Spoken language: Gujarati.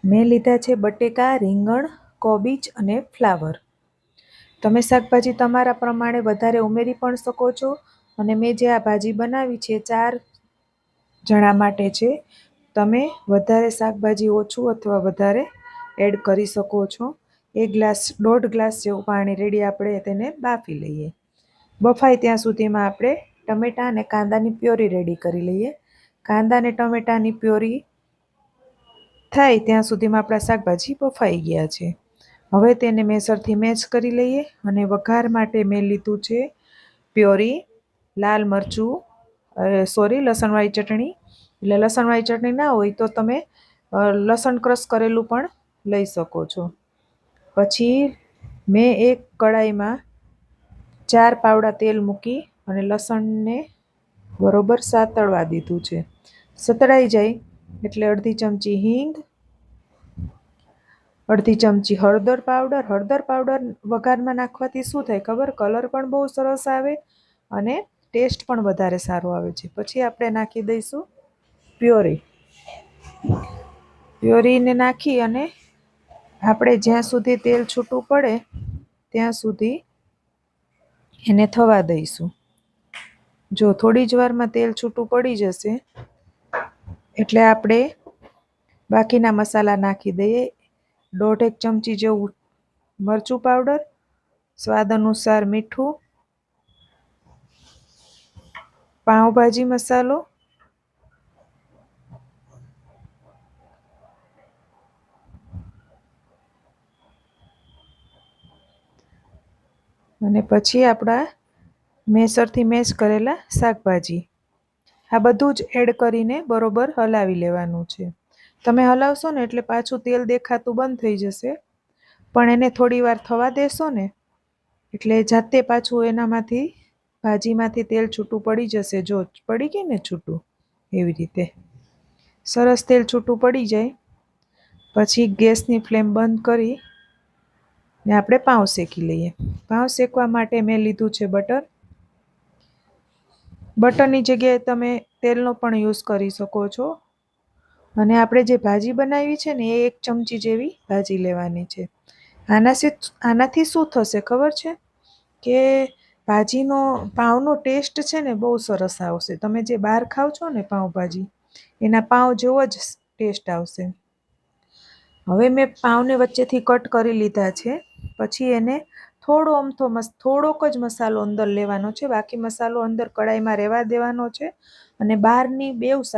મેં લીધા છે બટેકા, રીંગણ, કોબીજ અને ફ્લાવર. તમે શાકભાજી તમારા પ્રમાણે વધારે ઉમેરી પણ શકો છો. અને મેં જે આ ભાજી બનાવી છે 4 જણા માટે છે. તમે વધારે શાકભાજી ઓછું અથવા વધારે એડ કરી શકો છો. 1.5 ગ્લાસ જેવું પાણી રેડી આપણે તેને બાફી લઈએ. બફાય ત્યાં સુધીમાં આપણે ટમેટાં અને કાંદાની પ્યોરી રેડી કરી લઈએ. કાંદા અને ટમેટાની પ્યોરી થાય ત્યાં સુધીમાં આપણા શાકભાજી બફાઈ ગયા છે. હવે તેને મેસરથી મેશ કરી લઈએ અને વઘાર માટે મેં લીધું છે પ્યોરી, લાલ મરચું, લસણવાળી ચટણી. એટલે લસણવાળી ચટણી ના હોય તો તમે લસણ ક્રશ કરેલું પણ લઈ શકો છો. પછી મેં એક કડાઈમાં 4 પાવડા તેલ મૂકી અને લસણને બરોબર સાતળવા દીધું છે. સતળાઈ જાય એટલે અડધી ચમચી હિંગ, અડધી ચમચી હળદર પાવડર. હળદર પાવડર વઘારમાં નાખવાથી શું થાય ખબર? કલર પણ બહુ સરસ આવે અને ટેસ્ટ પણ વધારે સારો આવે છે. પછી આપણે નાખી દઈશું પ્યોરી. પ્યોરીને નાખી અને આપણે જ્યાં સુધી તેલ છૂટું પડે ત્યાં સુધી એને થવા દઈશું. જો થોડી જ વારમાં તેલ છૂટું પડી જશે એટલે આપણે બાકીના મસાલા નાખી દઈએ. 1.5 ચમચી જેવું મરચું પાવડર, સ્વાદ અનુસાર મીઠું, પાઉંભાજી મસાલો, અને પછી આપણા મેસરથી મેશ કરેલા શાકભાજી. આ બધું જ એડ કરીને બરોબર હલાવી લેવાનું છે. તમે હલાવશો ને એટલે પાછું તેલ દેખાતું બંધ થઈ જશે. પણ એને થોડી વાર થવા દેશો ને એટલે જાતે પાછું એનામાંથી ભાજીમાંથી તેલ છૂટું પડી જશે. જો પડી ગયું ને છૂટું, એવી રીતે સરસ તેલ છૂટું પડી જાય પછી ગેસની ફ્લેમ બંધ કરી ને આપણે પાઉં શેકી લઈએ. પાઉં શેકવા માટે મેં લીધું છે બટર. બટરની જગ્યાએ તમે તેલનો પણ યુઝ કરી શકો છો. અને આપણે જે ભાજી બનાવી છે ને એ 1 ચમચી જેવી ભાજી લેવાની છે. આનાથી શું થશે ખબર છે? કે પાઉંનો ટેસ્ટ છે ને બહુ સરસ આવશે. તમે જે બહાર ખાવ છો ને પાઉંભાજી, એના પાઉં જેવો જ ટેસ્ટ આવશે. હવે મેં પાઉંને વચ્ચેથી કટ કરી લીધા છે. પછી એને થોડોક જ મસાલો અંદર લેવાનો છે. બાકી મસાલો અંદર કડાઈમાં રહેવા દેવાનો છે. અને બહારની બેવ સાઈડ